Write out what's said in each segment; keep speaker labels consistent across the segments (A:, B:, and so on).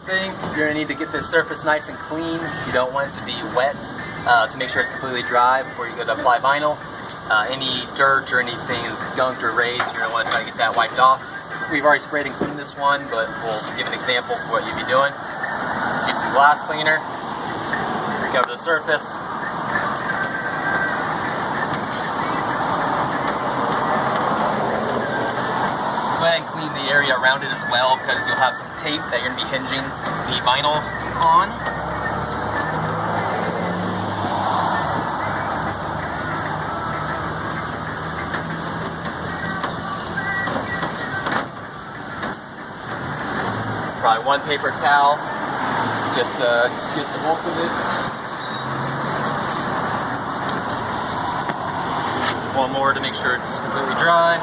A: thing, you're going to need to get this surface nice and clean. You don't want it to be wet, so make sure it's completely dry before you go to apply vinyl. Any dirt or anything is gunked or raised, you're going to want to try to get that wiped off. We've already sprayed and cleaned this one, but we'll give an example of what you'd be doing. Let's use some glass cleaner, cover the surface. Go ahead and clean the area around it as well, because you'll have some tape that you're going to be hinging the vinyl on. It's probably one paper towel, just to get the bulk of it. One more to make sure it's completely dry.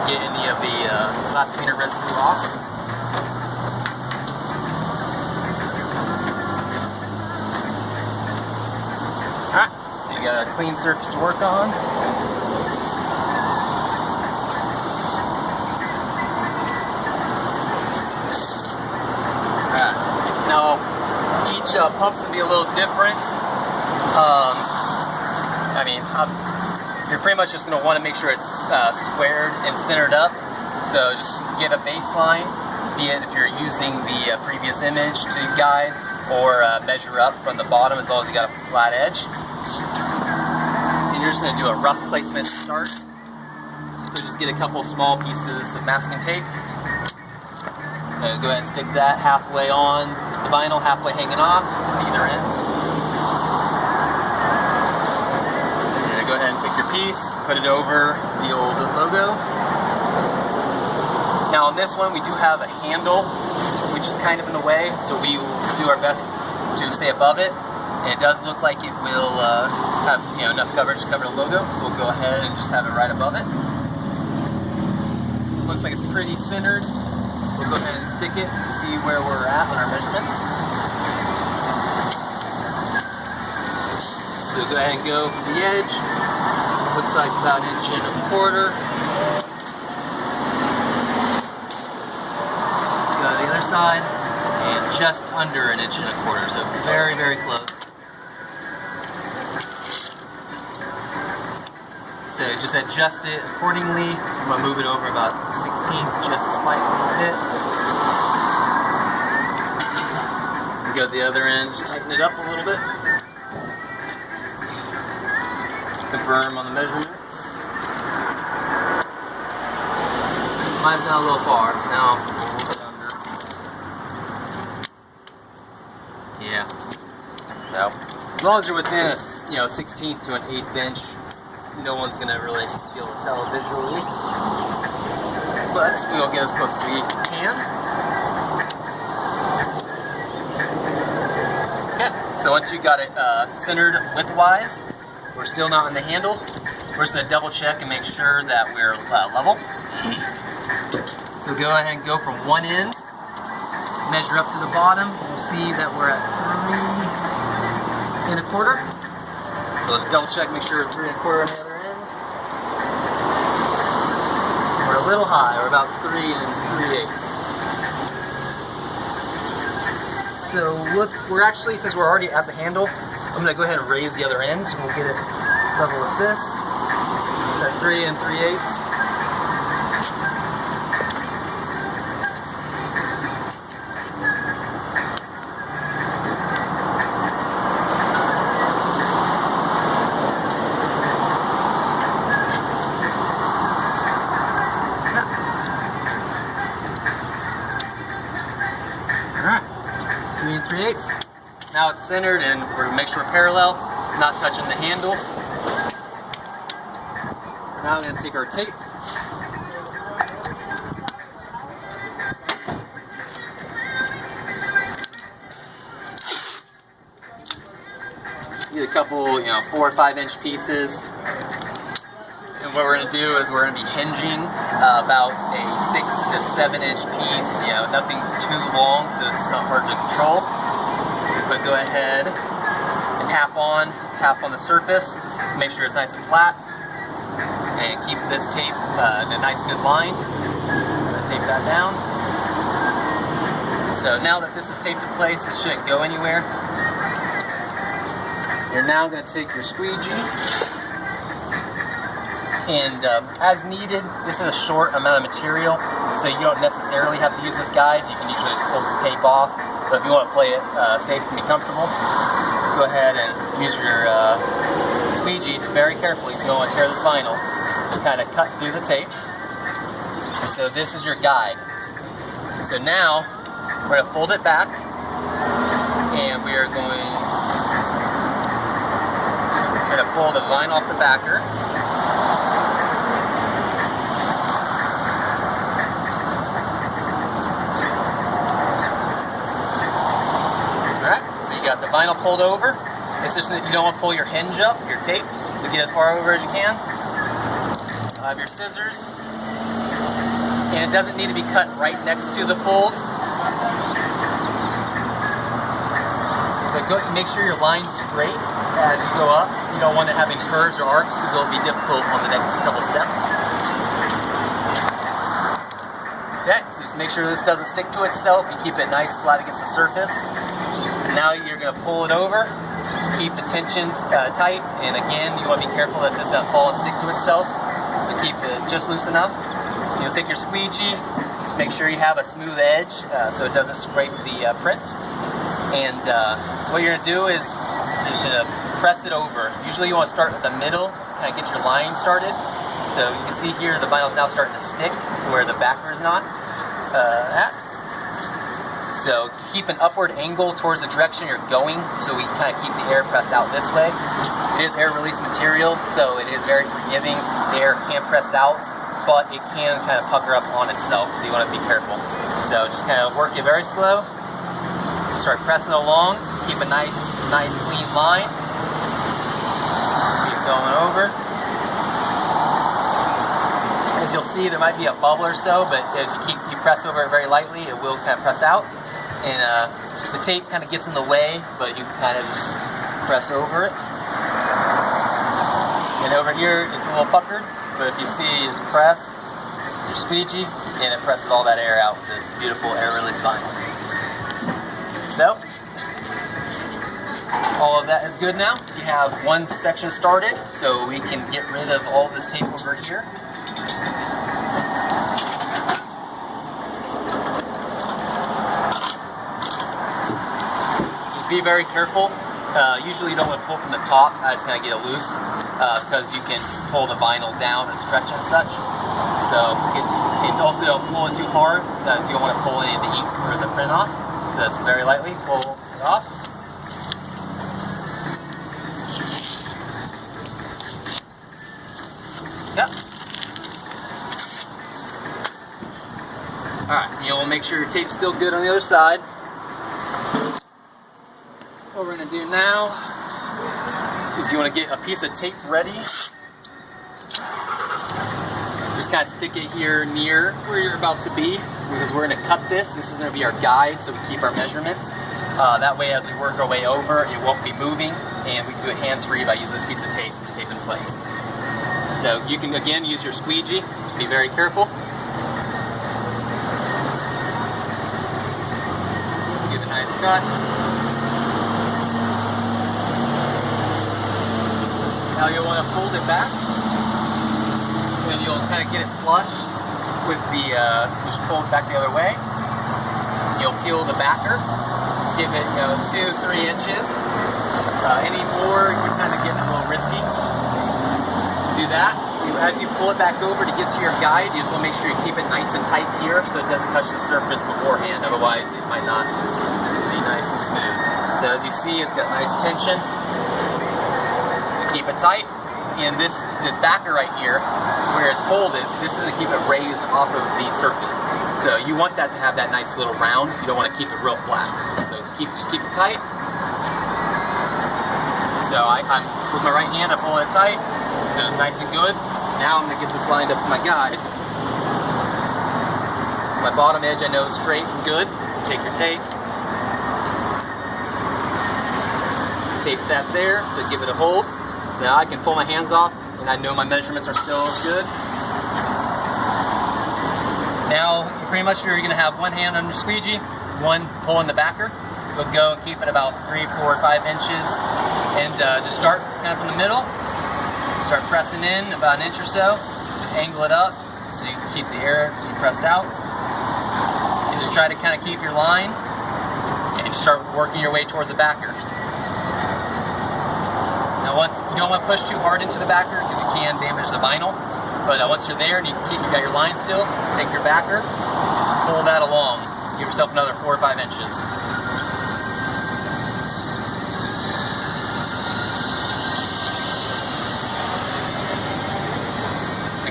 A: Get any of the glass cleaner residue off. Alright, so you got a clean surface to work on. Alright, now each pump's going to be a little different. You're pretty much just going to want to make sure it's squared and centered up. So just get a baseline, be it if you're using the previous image to guide, or measure up from the bottom as long as you got a flat edge. And you're just going to do a rough placement to start. So just get a couple small pieces of masking tape. Go ahead and stick that halfway on the vinyl, halfway hanging off either end. Go ahead and take your piece, put it over the old logo. Now on this one we do have a handle which is kind of in the way, so we will do our best to stay above it. And it does look like it will have enough coverage to cover the logo, so we'll go ahead and just have it right above it. Looks like it's pretty centered. We'll go ahead and stick it and see where we're at on our measurements. So go ahead and go from the edge. Looks like about 1.25 inches. Go to the other side, and just under 1.25 inches, so very, very close. So just adjust it accordingly. I'm going to move it over about 1/16, just a slight bit. And go to the other end, just tighten it up a little bit. Confirm on the measurements. Might have gone a little far. Now, a little bit under. Yeah. So, as long as you're within a 1/16 to an 1/8 inch, no one's gonna really be able to tell visually. But we'll get as close as we can. Okay. So once you got it centered widthwise. We're still not on the handle. We're just going to double check and make sure that we're level. So go ahead and go from one end, measure up to the bottom. You'll see that we're at 3 1/4. So let's double check, make sure 3 1/4 on the other end. We're a little high. We're about 3 3/8. So we're actually, since we're already at the handle, I'm going to go ahead and raise the other end, and we'll get it level with this. So that's 3 3/8. Alright, 3 3/8. Now it's centered, and we're going to make sure we're parallel. It's not touching the handle. Now I'm going to take our tape. Get a couple, 4 or 5 inch pieces. And what we're going to do is we're going to be hinging about a 6 to 7 inch piece. Nothing too long, so it's not hard to control. But go ahead and tap on the surface to make sure it's nice and flat, and keep this tape in a nice good line. I'm going to tape that down. So now that this is taped in place, this shouldn't go anywhere. You're now going to take your squeegee, and as needed, this is a short amount of material, so you don't necessarily have to use this guide. You can usually just pull this tape off, but if you want to play it safe and be comfortable, go ahead and use your squeegee very carefully so you don't want to tear this vinyl. Just kind of cut through the tape. And so this is your guide. So now we're going to fold it back, and we are going to pull the vinyl off the backer. Alright, so you got the vinyl pulled over. It's just that you don't want to pull your hinge up, your tape, so get as far over as you can. Have your scissors. And it doesn't need to be cut right next to the fold. But make sure your line's straight as you go up. You don't want it having curves or arcs because it'll be difficult on the next couple steps. Okay, so just make sure this doesn't stick to itself. You keep it nice flat against the surface. And now you're going to pull it over. Keep the tension tight. And again, you want to be careful that this doesn't fall and stick to itself. So keep it just loose enough. You'll take your squeegee. Just make sure you have a smooth edge so it doesn't scrape the print. And what you're going to do is you should press it over. Usually you want to start at the middle, kind of get your line started. So you can see here the vinyl is now starting to stick where the backer is not at. So keep an upward angle towards the direction you're going so we can kind of keep the air pressed out this way. It is air release material, so it is very forgiving. The air can press out, but it can kind of pucker up on itself, so you want to be careful. So just kind of work it very slow. Start pressing along. Keep a nice clean line. Keep going over. As you'll see, there might be a bubble or so, but if you press over it very lightly, it will kind of press out. And the tape kind of gets in the way, but you can kind of just press over it. And over here, it's a little puckered, but if you see, you just press your squeegee, and it presses all that air out with this beautiful air release vinyl. So, all of that is good now. You have one section started, so we can get rid of all this tape over here. Just be very careful. Usually you don't want to pull from the top. I just kind of get it loose because you can pull the vinyl down and stretch and such. So, and also don't pull it too hard because you don't want to pull any of the ink or the print off. So just very lightly pull it off. Yep. Alright, you'll make sure your tape's still good on the other side. What we're going to do now is you want to get a piece of tape ready. Just kind of stick it here near where you're about to be, because we're going to cut this. This is going to be our guide, so we keep our measurements. That way, as we work our way over, it won't be moving, and we can do it hands-free by using this piece of tape to tape in place. So you can, again, use your squeegee. Just be very careful. Give a nice cut. Now you'll want to fold it back, and you'll kind of get it flush with the, just pull it back the other way. You'll peel the backer, give it 2-3 inches. Any more, you're kind of getting a little risky. Do that. As you pull it back over to get to your guide, you just want to make sure you keep it nice and tight here so it doesn't touch the surface beforehand, otherwise it might not be nice and smooth. So as you see, it's got nice tension. Keep it tight, and this backer right here, where it's folded, this is to keep it raised off of the surface. So you want that to have that nice little round. You don't want to keep it real flat. So just keep it tight. So I'm with my right hand, I'm pulling it tight, so it's nice and good. Now I'm going to get this lined up with my guide. So my bottom edge I know is straight and good. Take your tape. Tape that there to give it a hold. So now I can pull my hands off and I know my measurements are still good. Now pretty much you're going to have one hand on your squeegee, one pull in the backer, but go and keep it about 3, 4, 5 inches, and just start kind of from the middle. Start pressing in about an inch or so, angle it up so you can keep the air being pressed out, and just try to kind of keep your line, and just start working your way towards the backer. Now, once you don't want to push too hard into the backer because you can damage the vinyl, but once you're there and you got your line still, take your backer and just pull that along. Give yourself another 4 or 5 inches.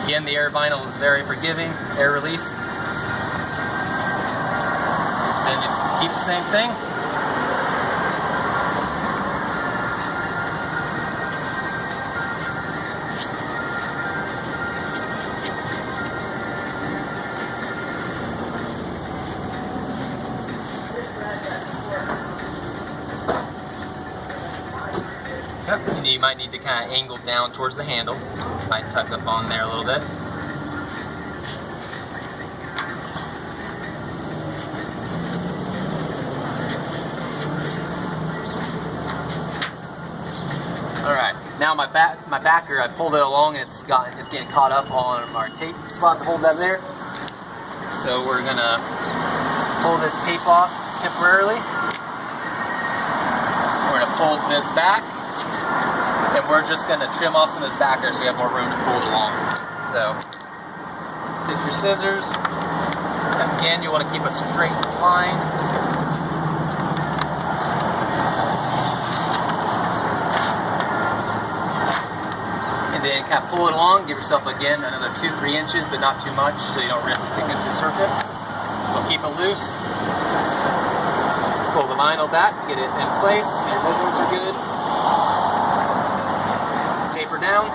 A: Again, the air vinyl is very forgiving, air release. Then just keep the same thing. And you might need to kind of angle down towards the handle. Might tuck up on there a little bit. Alright, now my backer, I pulled it along and it's getting caught up on our tape spot to hold that there. So we're gonna pull this tape off temporarily. We're gonna pull this back. And we're just going to trim off some of this backer so we have more room to pull it along. So, take your scissors. Again, you want to keep a straight line. And then kind of pull it along. Give yourself, again, another 2-3 inches, but not too much so you don't risk sticking to the surface. We'll keep it loose. Pull the vinyl back, get it in place so your measurements are good. Taper down,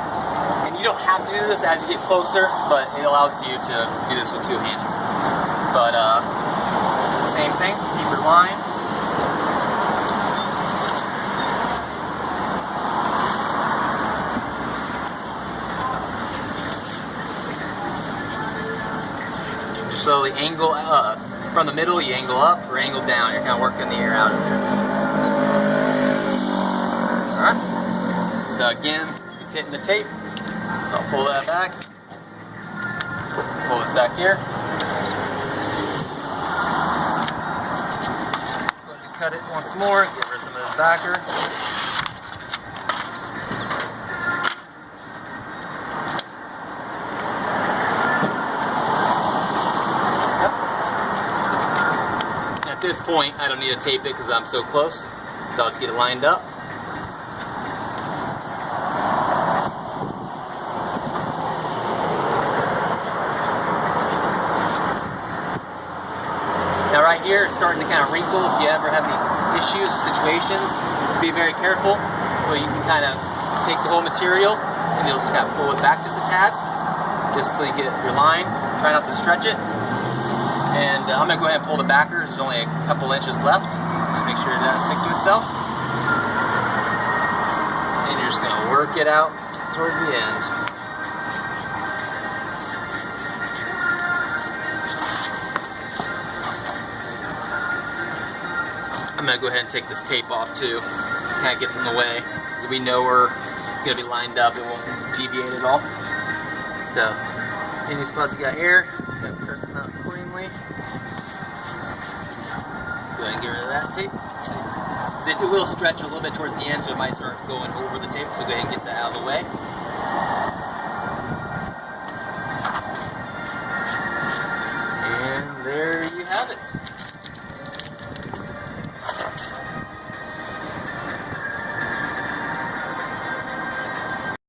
A: and you don't have to do this as you get closer, but it allows you to do this with 2 hands. But same thing, keep your line. Just slowly angle up. From the middle, you angle up or angle down. You're kind of working the air out of there. Alright, so again, it's hitting the tape. I'll pull that back. Pull this back here. Go ahead and cut it once more. Get rid of some of this backer. Yep. At this point, I don't need to tape it because I'm so close. So I'll just get it lined up. Now right here, it's starting to kind of wrinkle. If you ever have any issues or situations, be very careful. Well, you can kind of take the whole material and you'll just kind of pull it back just a tad, just till you get your line. Try not to stretch it. And I'm gonna go ahead and pull the backer. There's only a couple inches left. Just make sure it doesn't stick to itself. And you're just gonna work it out towards the end. I'm going to go ahead and take this tape off too. Kind of gets in the way. So we know we're going to be lined up. It won't deviate at all. So, any spots you got air, you got to press them out accordingly. Go ahead and get rid of that tape. It will stretch a little bit towards the end, so it might start going over the tape. So go ahead and get that out of the way. And there you have it.